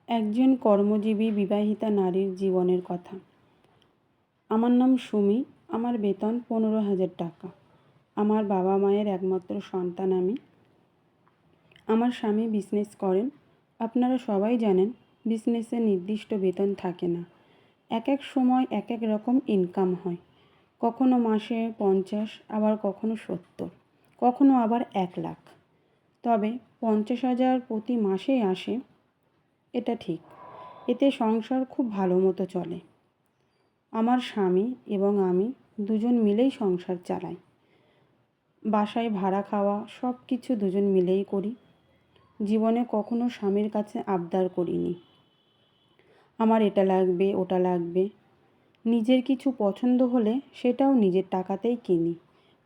একজন কর্মজীবী বিবাহিতা নারীর জীবনের কথা। আমার নাম সুমি। আমার বেতন 15,000 টাকা। আমার বাবা মায়ের একমাত্র সন্তান আমি। আমার স্বামী বিজনেস করেন। আপনারা সবাই জানেন বিজনেসে নির্দিষ্ট বেতন থাকে না। এক এক সময় এক এক রকম ইনকাম হয়। কখনো মাসে 50, আবার কখনো 70, কখনো আবার 1 লাখ। তবে 50,000 প্রতি মাসেই আসে, এটা ঠিক। এতে সংসার খুব ভালো মতো চলে। আমার স্বামী এবং আমি দুজন মিলেই সংসার চালাই। বাসায় ভাড়া খাওয়া সব কিছু দুজন মিলেই করি। জীবনে কখনো স্বামীর কাছে আবদার করিনি, আমার এটা লাগবে ওটা লাগবে। নিজের কিছু পছন্দ হলে সেটাও নিজের টাকাতেই কিনি,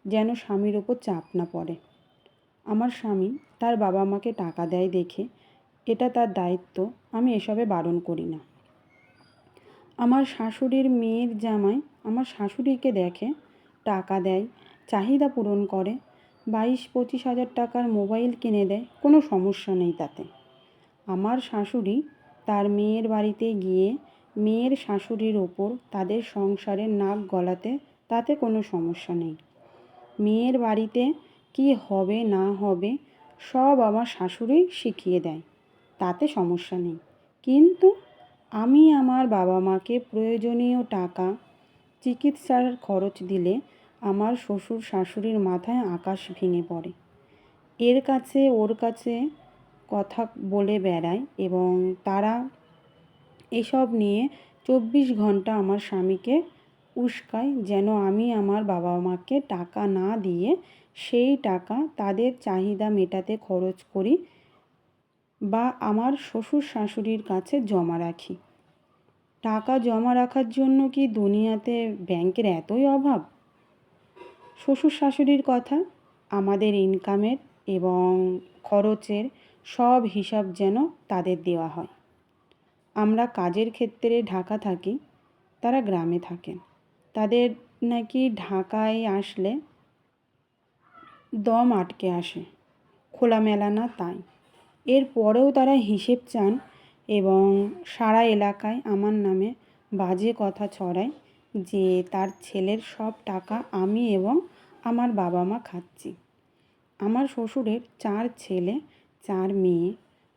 যেন স্বামীর ওপর চাপ না পড়ে। আমার স্বামী তার বাবা মাকে টাকা দেয় দেখে এটা তার দায়িত্ব, আমি এসবে বারণ করি না। আমার শাশুড়ির মেয়ের জামাই আমার শাশুড়িকে দেখে, টাকা দেয়, চাহিদা পূরণ করে, 22-25 হাজার টাকার মোবাইল কিনে দেয়, কোনো সমস্যা নেই তাতে। আমার শাশুড়ি তার মেয়ের বাড়িতে গিয়ে মেয়ের শাশুড়ির ওপর তাদের সংসারের নাক গলাতে, তাতে কোনো সমস্যা নেই। মেয়ের বাড়িতে কি হবে না হবে সব আমার শাশুড়ি শিখিয়ে দেয়, তাতে সমস্যা নেই। কিন্তু আমি আমার বাবা মাকে প্রয়োজনীয় টাকা, চিকিৎসার খরচ দিলে আমার শ্বশুর শাশুড়ির মাথায় আকাশ ভেঙে পড়ে। এর কাছে ওর কাছে কথা বলে বেড়ায় এবং তারা এসব নিয়ে 24 ঘন্টা আমার স্বামীকে উস্কায়, যেন আমি আমার বাবা মাকে টাকা না দিয়ে সেই টাকা তাদের চাহিদা মেটাতে খরচ করি বা আমার শ্বশুর শাশুড়ির কাছে জমা রাখি। টাকা জমা রাখার জন্য কি দুনিয়াতে ব্যাংকের এতই অভাব? শ্বশুর শাশুড়ির কথা, আমাদের ইনকামের এবং খরচের সব হিসাব যেন তাদের দেওয়া হয়। আমরা কাজের ক্ষেত্রে ঢাকা থাকি, তারা গ্রামে থাকেন। তাদের নাকি ঢাকায় আসলে দম আটকে আসে, খোলামেলা না তাই। এরপরেও তারা হিসেব চান এবং সারা এলাকায় আমার নামে বাজে কথা ছড়ায় যে তার ছেলের সব টাকা আমি এবং আমার বাবা মা খাচ্ছি। আমার শ্বশুরের 4 ছেলে 4 মেয়ে,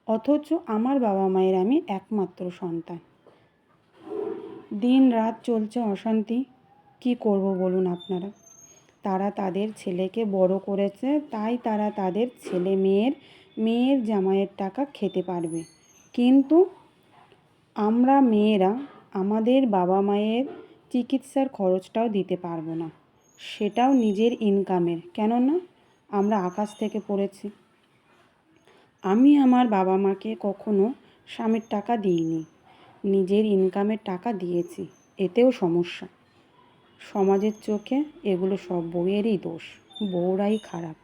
অথচ আমার বাবা মায়ের আমি একমাত্র সন্তান। দিন রাত চলছে অশান্তি। কি করব বলুন আপনারা? তারা তাদের ছেলেকে বড় করেছে, তাই তারা তাদের ছেলে মেয়ের জামাইয়ের টাকা খেতে পারবে, কিন্তু আমরা মেয়েরা আমাদের বাবা মায়ের চিকিৎসার খরচটাও দিতে পারবো না, সেটাও নিজের ইনকামের। কেননা আমরা আকাশ থেকে পড়েছি। আমি আমার বাবা মাকে কখনো স্বামীর টাকা দিইনি, নিজের ইনকামের টাকা দিয়েছি, এতেও সমস্যা। সমাজের চোখে এগুলো সব বউয়েরই দোষ, বউরাই খারাপ।